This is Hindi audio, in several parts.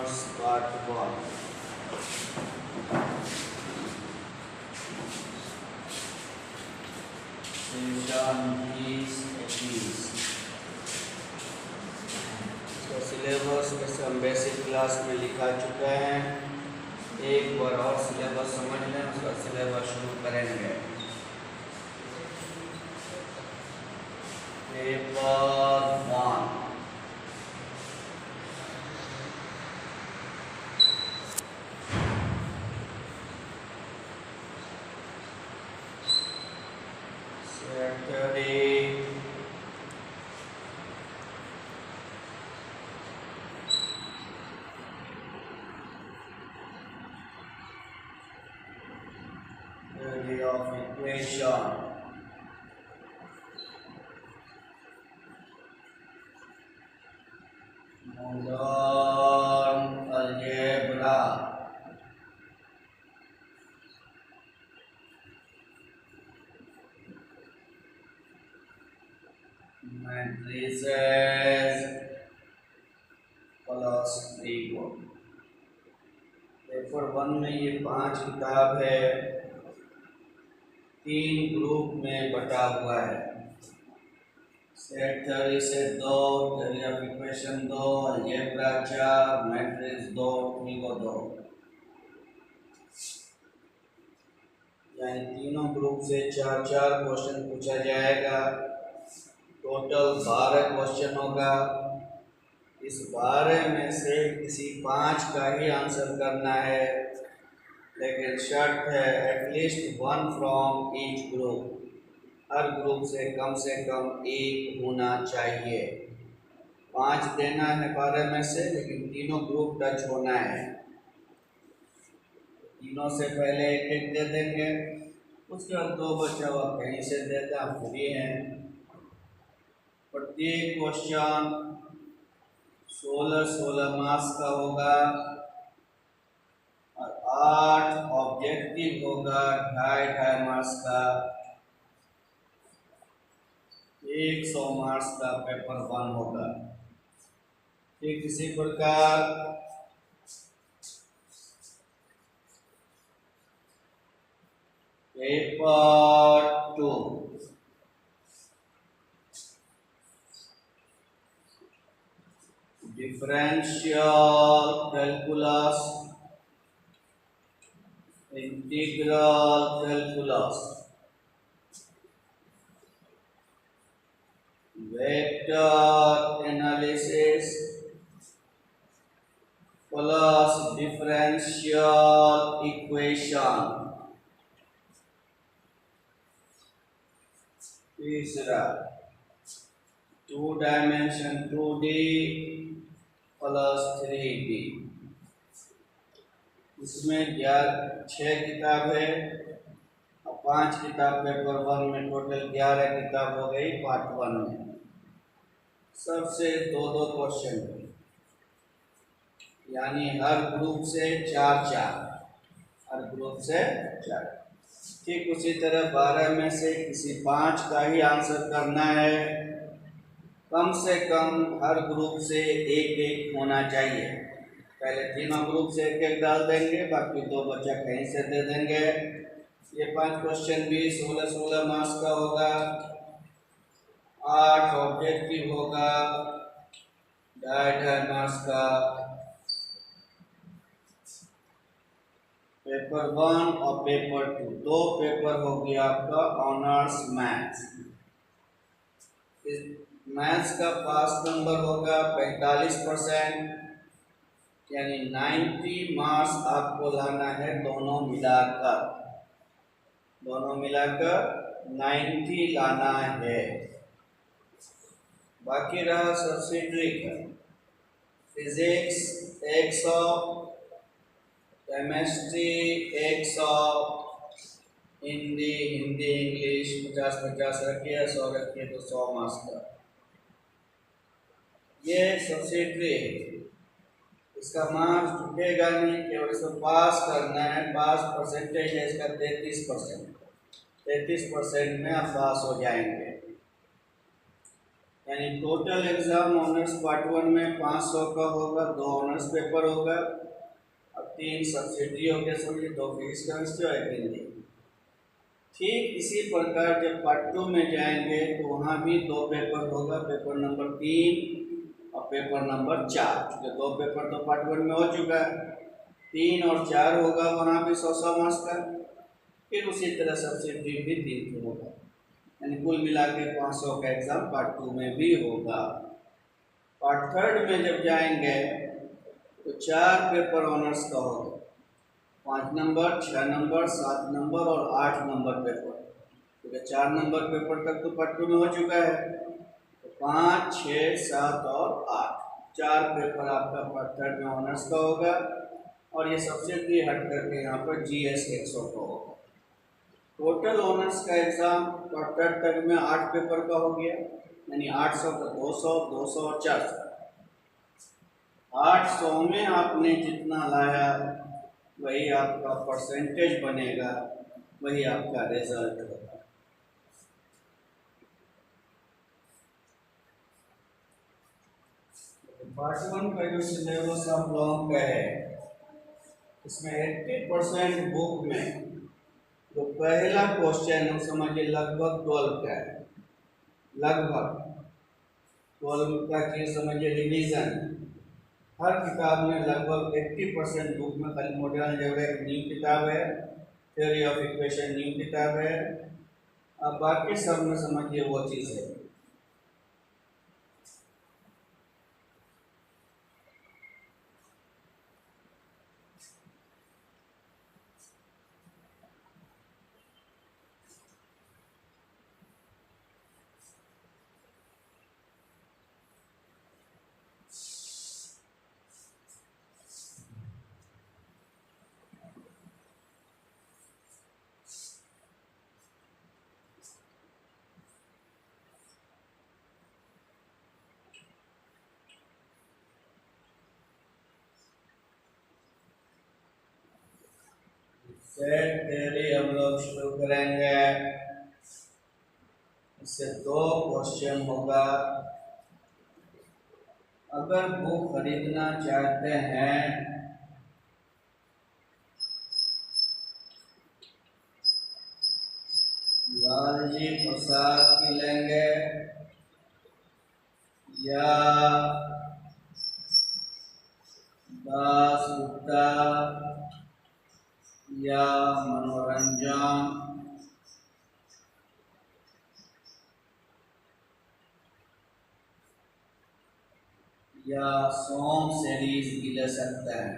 Commerce Part 1. Section 20-21 इसका सिलेबस वैसे हम बेसिक क्लास में लिखा चुके हैं। एक बार और सिलेबस समझ लें, उसका सिलेबस शुरू करेंगे। Paper 1 Saturday, theory of equation. Modern algebra. Matrices plus trigon. Paper 1 में ये 5 किताब है, 3 ग्रुप में बटा हुआ है। सेट थ्योरी से 2, theory of equation 2, algebra 4, matrix 2, trigo 2, यानी तीनों ग्रुप से 4-4 क्वेश्चन पूछा जाएगा। टोटल 12 क्वेश्चन होगा। इस 12 में से किसी 5 का ही आंसर करना है, लेकिन शर्त है at least 1 from each group. Her group से कम 1 होना चाहिए। 5 देना है 12 में से, लेकिन तीनों ग्रुप टच होना है। तीनों से पहले 1-1 दे देंगे, उसके बाद 2 बचा हुआ कहीं से देता फ्री है। प्रत्येक क्वेश्चन 16 मार्क्स का होगा और 8 ऑब्जेक्टिव होगा 2.5 मार्क्स का। 100 मार्क्स का पेपर 1 होगा। ठीक इसी प्रकार paper 2 differential calculus, integral calculus, vector analysis plus differential equation. तीसरा 2 डायमेंशन 2D प्लस 3D। इसमें 6 किताब है और 5 किताब पेपर 1 में, टोटल 11 किताब हो गई पार्ट 1 में। सबसे 2-2 क्वेश्चन, यानी हर ग्रुप से 4-4, हर ग्रुप से 4। ठीक उसी तरह 12 में से किसी 5 का ही आंसर करना है। कम से कम हर ग्रुप से 1-1 होना चाहिए। पहले तीनों ग्रुप से 1-1 डाल देंगे, बाकी 2 बच्चा कहीं से दे देंगे। ये 5 क्वेश्चन भी 16 मार्क्स का होगा। 8 ऑब्जेक्टिव होगा 2.5 मार्क्स का। पेपर 1 और पेपर 2 दो पेपर हो गया आपका ऑनर्स मैथ्स। मैथ्स का पास नंबर होगा 45%, यानी 90 मार्क्स आपको लाना है दोनों मिलाकर। दोनों मिलाकर 90 लाना है। बाकी रहा सब्सिडियरी का। फिजिक्स 100, केमिस्ट्री 100, हिंदी इंग्लिश 50-50 रखिए, 100 रखिए तो 100 मार्क्स का। ये सब्सिडियरी है, इसका मार्क्स झुकेगा नहीं, केवल इसको पास करना है। पास परसेंटेज है इसका 33%। 33% में आप पास हो जाएंगे। यानी टोटल एग्जाम ऑनर्स पार्ट 1 में 500 का होगा, 2 ऑनर्स पेपर होगा और 3 सब्सिडी हो गया, समझिए 2 फिजिक्स केमिस्ट्री और 1 हिंदी। ठीक इसी प्रकार जब पार्ट 2 में जाएंगे तो वहाँ भी 2 पेपर होगा, पेपर नंबर 3 और पेपर नंबर 4। क्योंकि 2 पेपर तो पार्ट 1 में हो चुका है, 3 और 4 होगा वहाँ भी 100 मार्क्स का। फिर उसी तरह सब्सिडी भी 3 होगा, यानी कुल मिला के 500 का एग्जाम पार्ट 2 में भी होगा। पार्ट 3 में जब जाएंगे तो 4 पेपर ऑनर्स का होगा, 5 नंबर, 6 नंबर, 7 नंबर और 8 नंबर पेपर। क्योंकि 4 नंबर पेपर तक तो पार्ट 2 में हो चुका है, तो 5, 6, 7 और 8 4 पेपर आपका पार्ट 3 में ऑनर्स का होगा। और ये सब्सिडी हट करके यहाँ पर GS 100 का होगा। टोटल ऑनर्स का एग्जाम पार्ट 3 तक में 8 पेपर का हो गया, यानी 800 का 200, 200 और 400। 800 में आपने जितना लाया वही आपका परसेंटेज बनेगा, वही आपका रिजल्ट होगा। पार्ट 1 का जो सिलेबस आप लोगों का है, इसमें 80% बुक में जो पहला क्वेश्चन है समझिए लगभग 12 का है, लगभग 12 का चीज समझिए रिवीजन। हर किताब में लगभग 80% बुक में खाली मॉडर्न अलजेब्रा एक न्यू किताब है, थ्योरी ऑफ इक्वेशन न्यू किताब है, अब बाकी सब में समझिए वो चीज़ है। सेट थ्योरी हम लोग शुरू करेंगे, इससे 2 क्वेश्चन होगा। अगर बुक खरीदना चाहते हैं लालजी प्रसाद की लेंगे या दास गुप्ता या मनोरंजन या सोम सीरीज भी ले सकते हैं।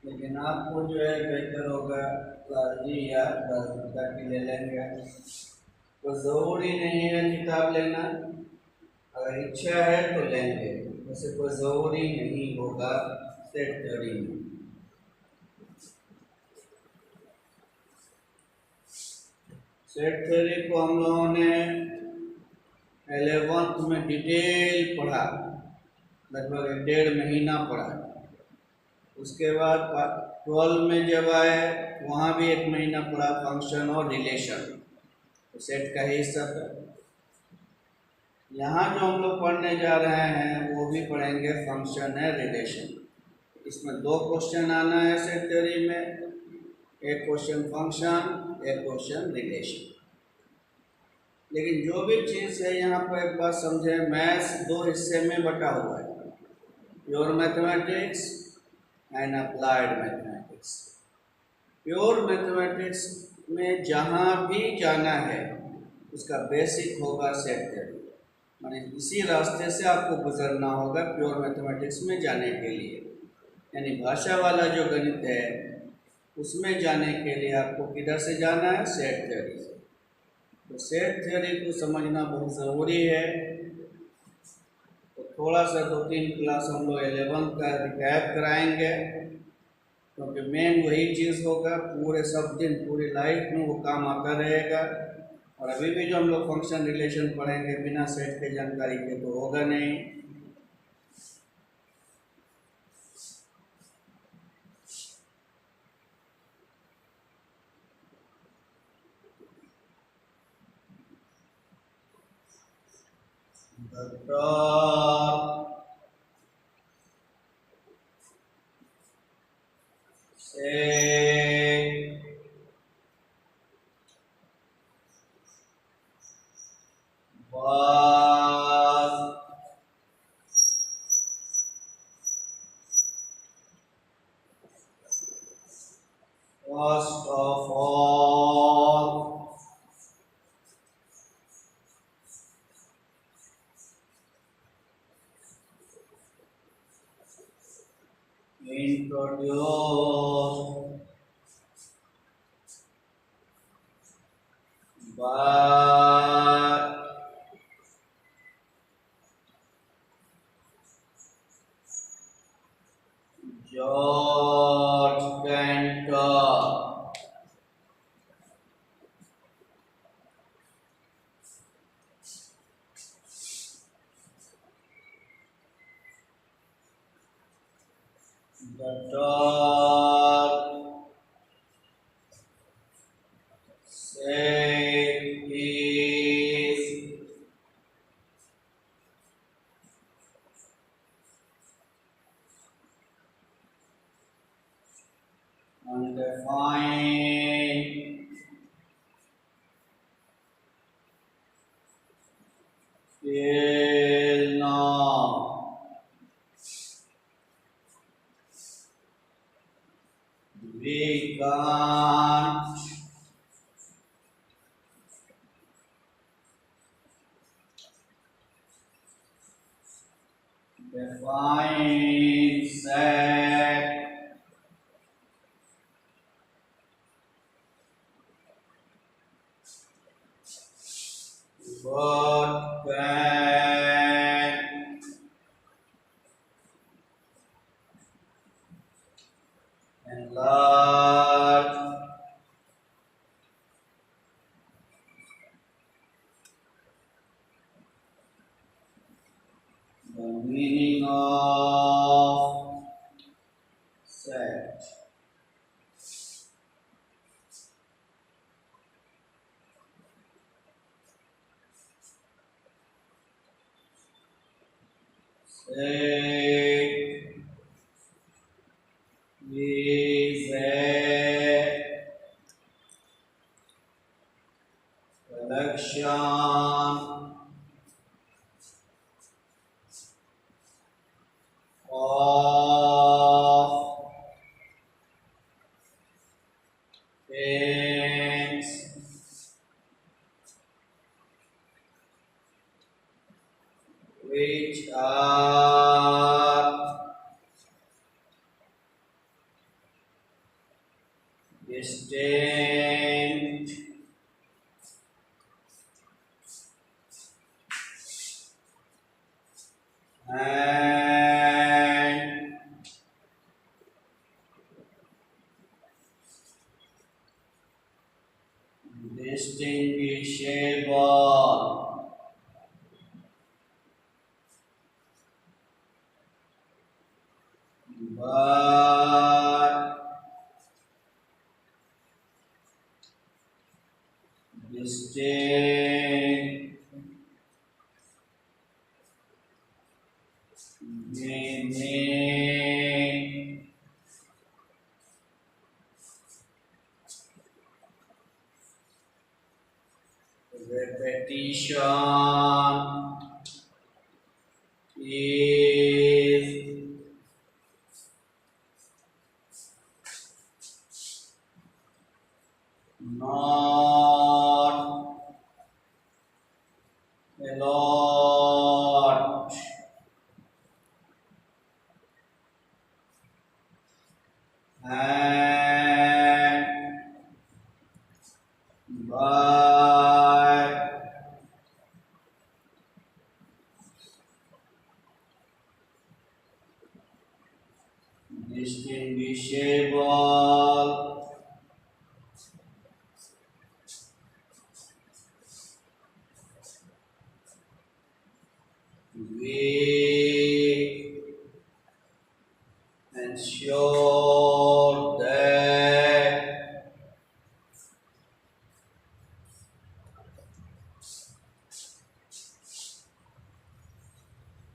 लेकिन आपको जो है बेहतर होगा लालजी या दास गुप्ता की ले लेंगे। तो जरूरी नहीं है किताब लेना, अगर इच्छा है तो लेंगे, वैसे कोई जरूरी नहीं होगा सेट थ्योरी में। सेट थ्योरी को हम लोगों ने 11th में डिटेल पढ़ा, लगभग 1.5 महीना पढ़ा। उसके बाद 12 में जब आए वहाँ भी 1 महीना पढ़ा, फंक्शन और रिलेशन, तो सेट का ही सब है। यहाँ जो हम लोग पढ़ने जा रहे हैं वो भी पढ़ेंगे फंक्शन है रिलेशन। इसमें 2 क्वेश्चन आना है सेट थ्योरी में, एक क्वेश्चन फंक्शन, एक क्वेश्चन रिलेशन। लेकिन जो भी चीज़ है यहाँ पर एक बात समझे, मैथ्स 2 हिस्से में बटा हुआ है, pure mathematics and applied mathematics. Pure mathematics में जहाँ भी जाना है उसका बेसिक होगा सेट थ्योरी, माने इसी रास्ते से आपको गुजरना होगा प्योर मैथमेटिक्स में जाने के लिए। यानी भाषा वाला जो गणित है उसमें जाने के लिए आपको किधर से जाना है, सेट थ्योरी से। तो सेट थ्योरी को समझना बहुत ज़रूरी है। तो थोड़ा सा 2-3 क्लास हम लोग 11 का रिकैप कराएंगे, क्योंकि मेन वही चीज़ होगा, पूरे सब दिन पूरी लाइफ में वो काम आता रहेगा। और अभी भी जो हम लोग फंक्शन रिलेशन पढ़ेंगे बिना सेट के जानकारी के तो होगा नहीं। The dog say was first of all introduced by George Cantor. The dog said is undefined till now. We can't define set what can enlarge the meaning of set. Set is a collection of things which are distinct and distinguishable but distinct meaning repetition is not a lot and by distinguishable we ensure that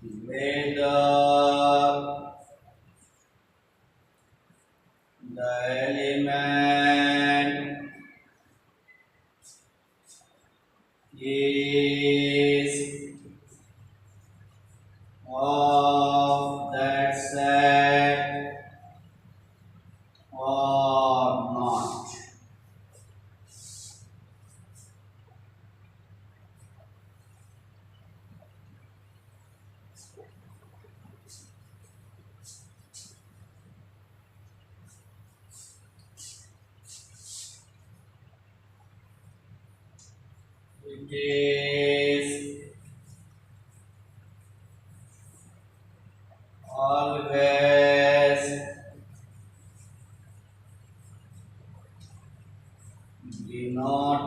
whether the element is of that set or not. It is always denoted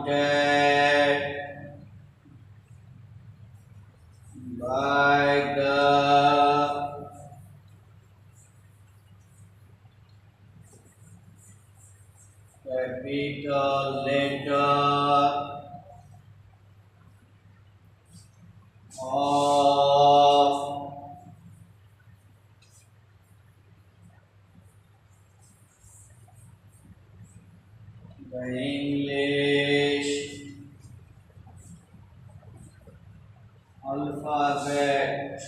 by the capital letter of the English alphabet.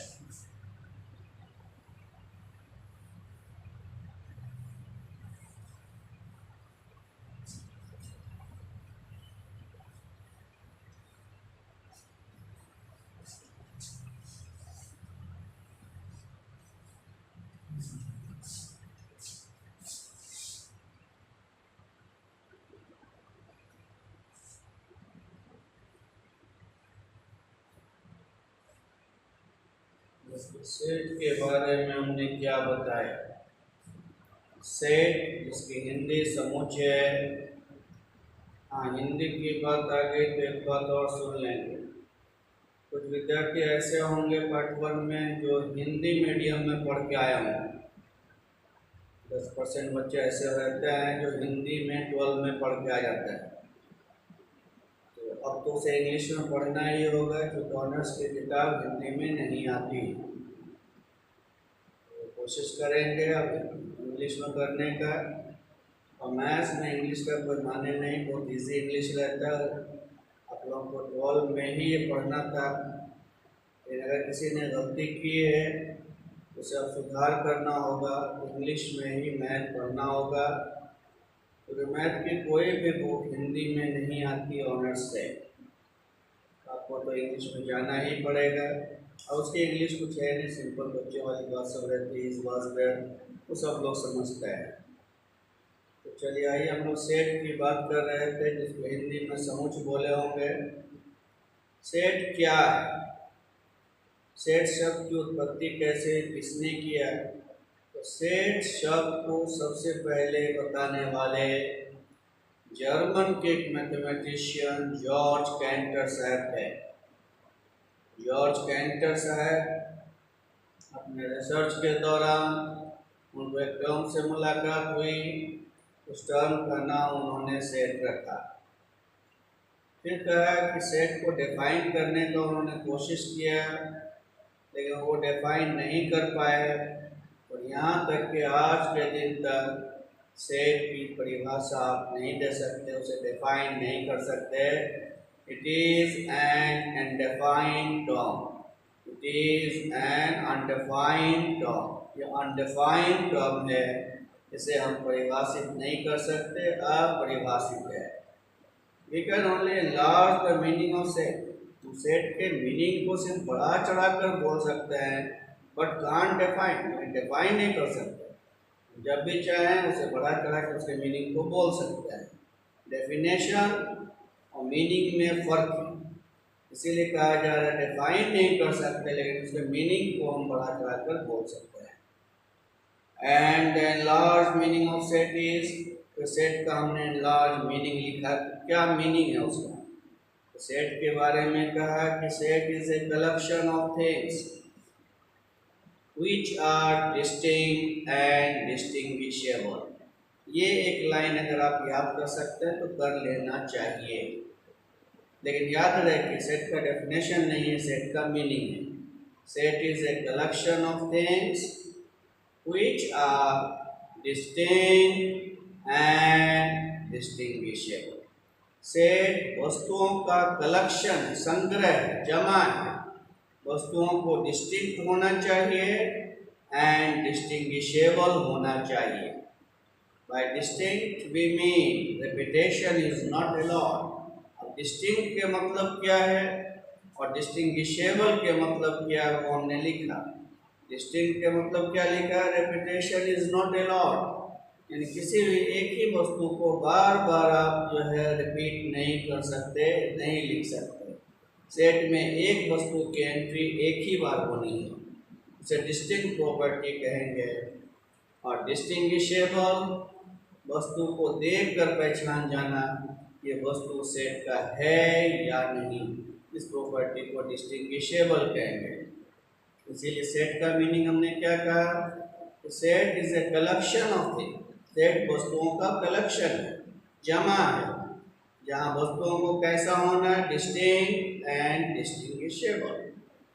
Set के बारे में हमने क्या बताया? सेट जिसकी हिंदी समुच्चय। हाँ, हिंदी की बात आ गई तो एक बात और सुन लेंगे। कुछ विद्यार्थी ऐसे होंगे पार्ट 1 में जो हिंदी मीडियम में पढ़ के आया होंगे। 10% बच्चे ऐसे रहते हैं जो हिंदी में 12 में पढ़ के आ जाते हैं। तो अब तो उसे इंग्लिश में पढ़ना ही होगा क्योंकि ऑनर्स की किताब हिंदी में नहीं आती। तो कोशिश करेंगे अब इंग्लिश में करने का। और मैथ्स में इंग्लिश का कोई माने नहीं, बहुत इजी इंग्लिश रहता है। आप लोगों को 12 में ही ये पढ़ना था। लेकिन अगर किसी ने गलती की है उसे अब सुधार करना होगा, इंग्लिश में ही मैथ पढ़ना होगा क्योंकि मैथ की कोई भी बुक हिंदी में नहीं आती ऑनर्स से। आपको तो इंग्लिश में जाना ही पड़ेगा। और उसकी इंग्लिश कुछ है नहीं, सिंपल बच्चों वाली बात सब रहती है, इस बात पर वो सब लोग समझते हैं। तो चलिए आइए, हम लोग सेट की बात कर रहे थे जिसको हिंदी में समुच्चय बोले होंगे। सेट क्या है? सेट शब्द की उत्पत्ति कैसे किसने किया? तो सेट शब्द को सबसे पहले बताने वाले जर्मन के एक मैथमेटिशियन जॉर्ज कैंटर साहब थे। जॉर्ज कैंटर साहब अपने रिसर्च के दौरान उनको एक टर्म से मुलाकात हुई। उस टर्म का नाम उन्होंने सेट रखा। फिर कहा कि सेट को डिफाइन करने का उन्होंने कोशिश किया लेकिन वो डिफाइन नहीं कर पाए। और यहाँ तक कि आज के दिन तक सेट की परिभाषा आप नहीं दे सकते, उसे डिफाइन नहीं कर सकते। It is an undefined term. It is an undefined term. ये अनडिफाइंड टर्म है, इसे हम परिभाषित नहीं कर सकते, अपरिभाषित है। We can only enlarge the meaning of set. तो सेट के मीनिंग को सिर्फ बढ़ा चढ़ा कर बोल सकते हैं बट कांट डिफाइन, डिफाइन नहीं कर सकते। जब भी चाहें उसे बढ़ा चढ़ा कर उसके मीनिंग को बोल सकते हैं। डेफिनेशन और मीनिंग में फर्क है, इसीलिए कहा जा रहा है डिफाइन नहीं कर सकते लेकिन उसके मीनिंग को हम बढ़ा चढ़ा कर बोल सकते हैं। And enlarge meaning of set is, तो सेट का हमने एनलार्ज मीनिंग लिखा। क्या मीनिंग है उसका? तो सेट के बारे में कहा कि set is a collection of things which are distinct and distinguishable. ये एक लाइन अगर आप याद कर सकते हैं तो कर लेना चाहिए। लेकिन याद रहे कि सेट का डेफिनेशन नहीं है, सेट का मीनिंग है। Set is a collection of things which are distinct and distinguishable. Set वस्तुओं का कलेक्शन, संग्रह, जमा है। वस्तुओं को डिस्टिंक्ट होना चाहिए एंड डिस्टिंग्विशेबल होना चाहिए। By distinct we mean repetition is not allowed। अब डिस्टिंक्ट के मतलब क्या है और डिस्टिंग्विशेबल के मतलब क्या है वो हमने लिखा। डिस्टिंक्ट के मतलब क्या लिखा है, रेपिटेशन इज नॉट अलाउड, यानी किसी भी एक ही वस्तु को बार बार आप जो है रिपीट नहीं कर सकते, नहीं लिख सकते। सेट में एक वस्तु की एंट्री एक ही बार होनी है, उसे डिस्टिंक्ट प्रॉपर्टी कहेंगे। और डिस्टिंग्विशेबल, वस्तु को देखकर पहचान जाना ये वस्तु सेट का है या नहीं, इस प्रॉपर्टी को डिस्टिंग्विशेबल कहेंगे। इसीलिए सेट का मीनिंग हमने क्या कहा, set is a collection of things. Set वस्तुओं का कलेक्शन है, जमा है, जहाँ वस्तुओं को कैसा होना है, डिस्टिंक्ट एंड डिस्टिंग्विशेबल।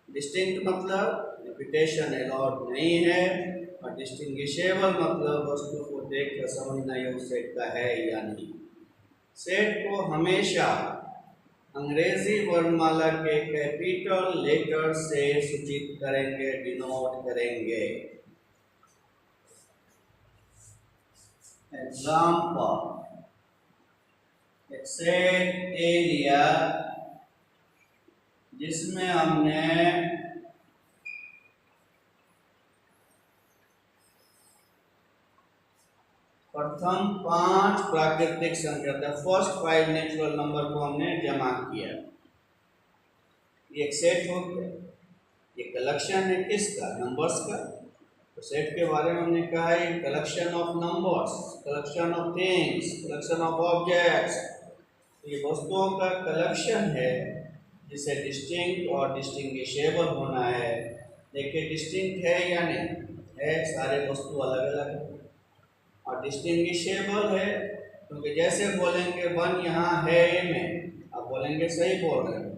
डिस्टिंक्ट मतलब रिपीटेशन अलाउड नहीं है, और डिस्टिंग्विशेबल मतलब वस्तु को देखकर समझना ये उस सेट का है या नहीं। सेट को हमेशा अंग्रेजी वर्णमाला के कैपिटल लेटर से सूचित करेंगे, डिनोट करेंगे। एग्जाम्पल, एक सेट ए लिया जिसमें हमने प्रथम 5 प्राकृतिक संख्या, फर्स्ट 5 नेचुरल नंबर को हमने जमा किया। ये एक सेट हो गया। ये कलेक्शन है किसका, नंबर्स का। तो सेट के बारे में हमने कहा है collection of numbers, collection of things, collection of objects. तो ये वस्तुओं का कलेक्शन है जिसे डिस्टिंक्ट और डिस्टिंग्विशेबल होना है। देखिए डिस्टिंक्ट है या नहीं है, सारे वस्तु अलग अलग है। और डिस्टिंग्विशेबल है क्योंकि जैसे बोलेंगे 1 यहाँ है ए में, आप बोलेंगे सही बोल रहे हैं,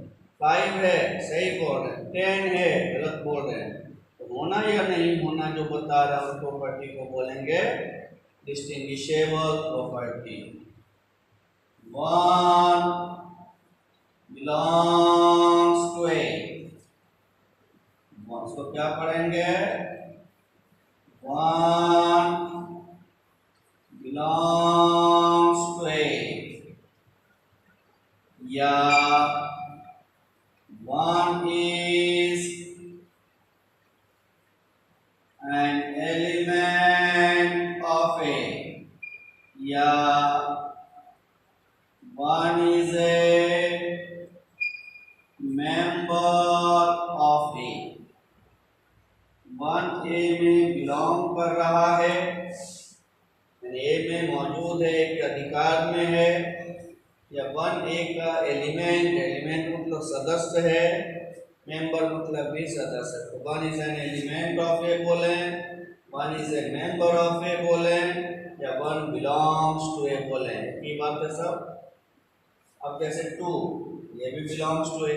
5 है सही बोल रहे हैं, 10 है गलत बोल रहे हैं। तो होना या नहीं होना जो बता रहा है उस प्रॉपर्टी को बोलेंगे distinguishable property. 1 belongs to A, उसको क्या पढ़ेंगे, 1 belongs to A, या 1 is an element of A, या 1 is a member of A। 1 A में बिलोंग कर रहा है, ए में मौजूद है, एक अधिकार में है, या 1 ए का एलिमेंट, एलिमेंट मतलब सदस्य है, मेंबर मतलब भी सदस्य। तो 1 इज एन एलिमेंट ऑफ ए बोले, 1 इज ए मेंबर ऑफ ए बोले, या 1 बिलोंग्स टू ए बोले, ये बात है सब। अब जैसे 2 ये भी belongs to A,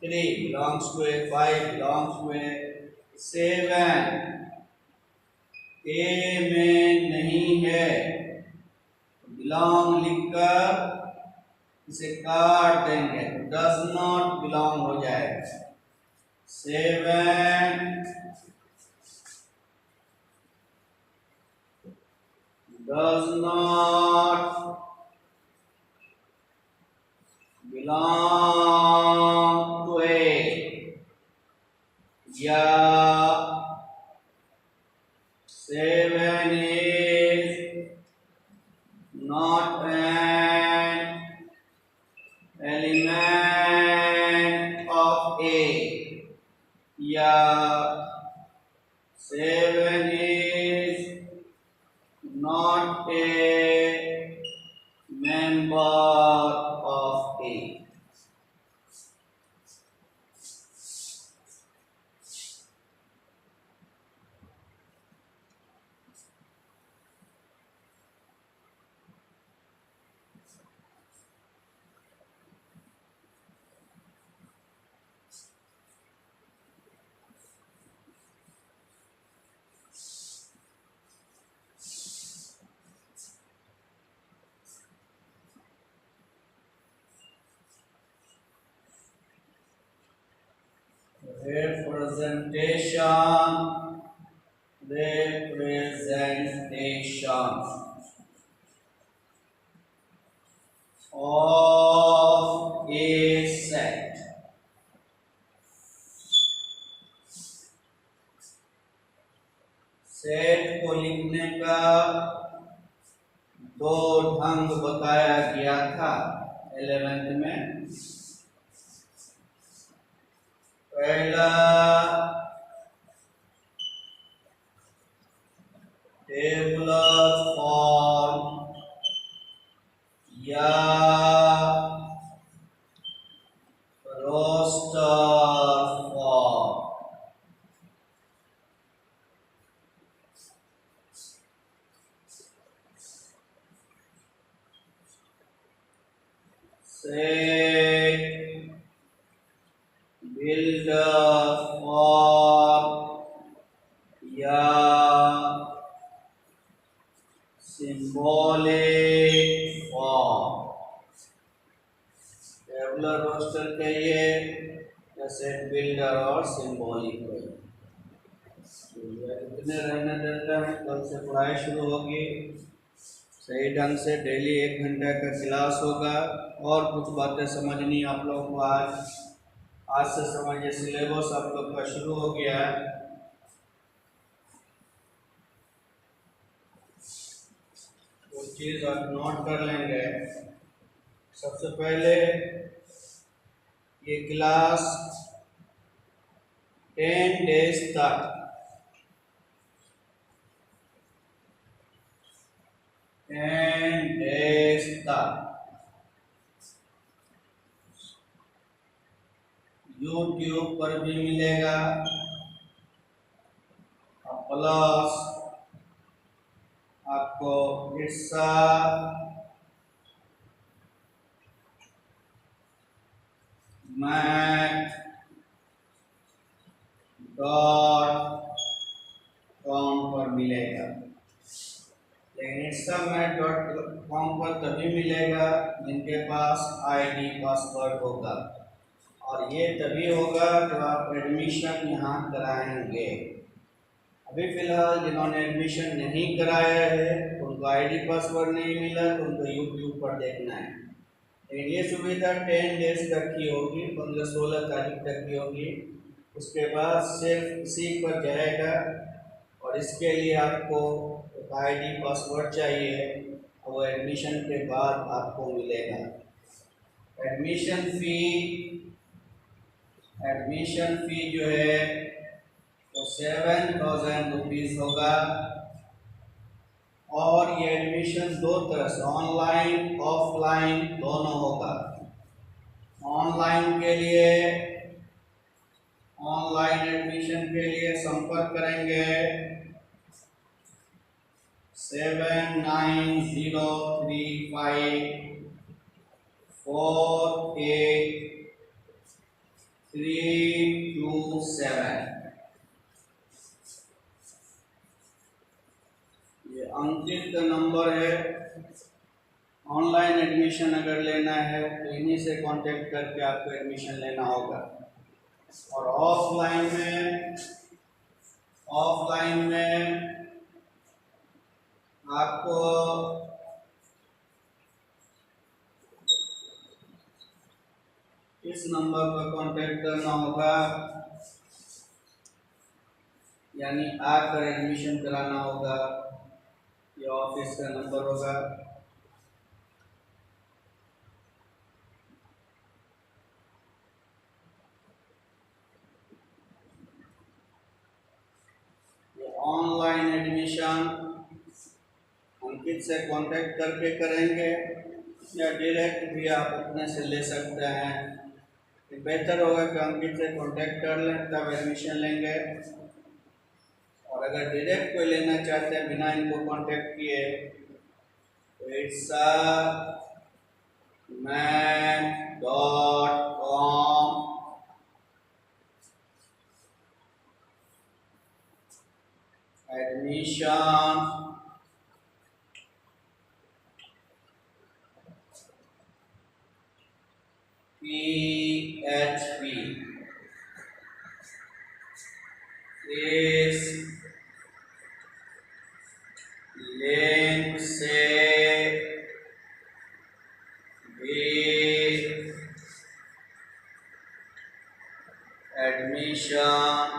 3 belongs to A, 5 belongs to A, 7 A में नहीं है, बिलोंग लिखकर इसे काट देंगे, डज नॉट बिलोंग हो जाएगा। 7 डज नॉट बिलोंग टू ए, या 7 is not an element of A, या 7 is not a member of A। representation of a set. Set को लिखने का दो ढंग बताया गया था 11th में। पहला टेबुलर फॉर्म या roster form. Set builder form या सिंबॉलिक फॉर्म। टेबुलर रोस्टर कहिए या सेट बिल्डर और सिंबॉलिक कहिए। इतने रहने देते हैं, कल से पढ़ाई शुरू होगी। सही ढंग से डेली 1 घंटे का क्लास होगा और कुछ बातें समझनी आप लोग को आज से समझिए। सिलेबस आप लोग का शुरू हो गया है। वो चीज़ आप नोट कर लेंगे। सबसे पहले ये क्लास 10 डेज तक YouTube पर भी मिलेगा, प्लस आपको ITSA math.com पर मिलेगा। लेकिन ITSA math.com पर तभी मिलेगा जिनके पास ID पासवर्ड होगा, और ये तभी होगा जब आप एडमिशन यहाँ कराएंगे। अभी फिलहाल जिन्होंने एडमिशन नहीं कराया है उनको ID पासवर्ड नहीं मिला तो उनको YouTube पर देखना है। लेकिन ये सुविधा 10 डेज तक की होगी, 15-16 तारीख तक की होगी। उसके बाद सिर्फ इसी पर जाएगा और इसके लिए आपको एक ID पासवर्ड चाहिए, और वो एडमिशन के बाद आपको मिलेगा। एडमिशन फी जो है तो 7,000 रुपीज़ होगा। और ये एडमिशन दो तरह से, ऑनलाइन ऑफलाइन दोनों होगा। ऑनलाइन एडमिशन के लिए संपर्क करेंगे 7935483227। ये अंकित का नंबर है। ऑनलाइन एडमिशन अगर लेना है तो इन्हीं से कांटेक्ट करके आपको एडमिशन लेना होगा। और ऑफलाइन में आपको इस नंबर पर कांटेक्ट करना होगा, यानी आकर एडमिशन कराना होगा। ये ऑफिस का नंबर होगा। ऑनलाइन एडमिशन अंकित से कांटेक्ट करके करेंगे या डायरेक्ट भी आप अपने से ले सकते हैं। बेहतर होगा कि अंकित से कांटेक्ट कर लें, तब एडमिशन लेंगे। और अगर डायरेक्ट कोई लेना चाहते हैं बिना इनको कांटेक्ट किए तो ITSAmath.com एडमिशन PHP इस लिंक से भी एडमिशन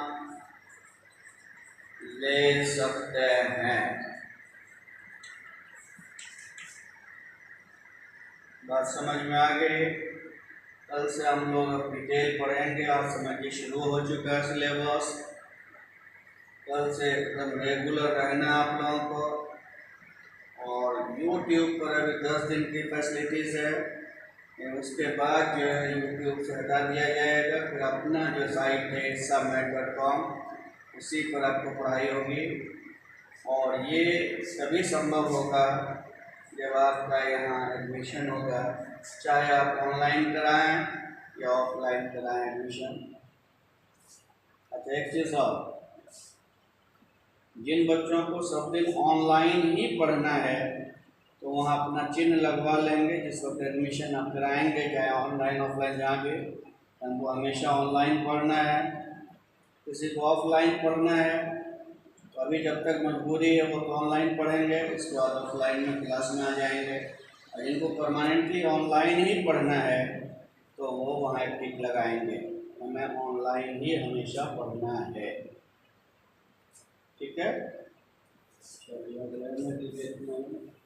ले सकते हैं। बात समझ में आ गई। कल से हम लोग अब डिटेल पढ़ेंगे। आप समझिए शुरू हो चुका है सिलेबस। कल से एकदम रेगुलर रहना आप लोगों को। और YouTube पर अभी 10 दिन की फैसिलिटीज़ है, उसके बाद जो है YouTube से हटा दिया जाएगा। फिर अपना जो साइट है issamed.com, उसी पर आपको पढ़ाई होगी। और ये तभी संभव होगा जब आपका यहाँ एडमिशन होगा, चाहे आप ऑनलाइन कराएं या ऑफलाइन कराएं एडमिशन। अच्छा, एक चीज़ और, जिन बच्चों को सब दिन ऑनलाइन ही पढ़ना है तो वहाँ अपना चिन्ह लगवा लेंगे। जिस वक्त एडमिशन आप कराएंगे, चाहे ऑनलाइन ऑफलाइन, जहाँ भी हमको हमेशा ऑनलाइन पढ़ना है। किसी को ऑफलाइन पढ़ना है तो अभी जब तक मजबूरी है वो तो ऑनलाइन पढ़ेंगे, उसके बाद ऑफलाइन में क्लास में आ जाएंगे। और जिनको परमानेंटली ऑनलाइन ही पढ़ना है तो वो वहाँ एक टिक लगाएंगे, हमें ऑनलाइन ही हमेशा पढ़ना है। ठीक है, चलिए अगले में देखते हैं।